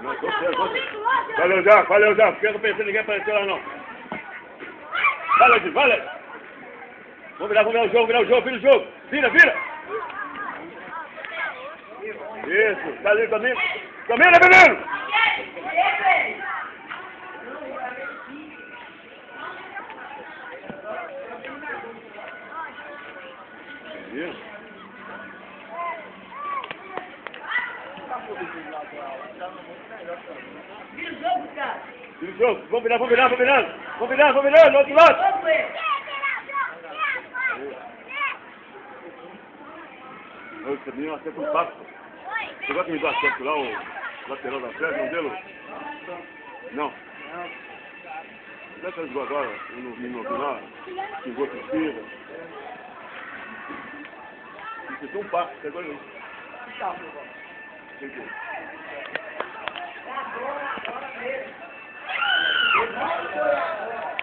Não, valeu, já, valeu, já. Fica pensando, ninguém apareceu lá, não. Vai, Ledinho, vai, Ledinho. Vamos virar o jogo, vira o jogo. Vira. Isso, tá ali, caminho. Caminha, menino! Isso. Vira o jogo, cara. Vira o jogo. Vamos virar, do outro lado. Esse menino acerta um passo. Você gosta de me dar certo lá, o lateral da frente, não dele? Não. Deixa eu agora, no menino lá, xingou a torcida. Isso é um passo, você agora não.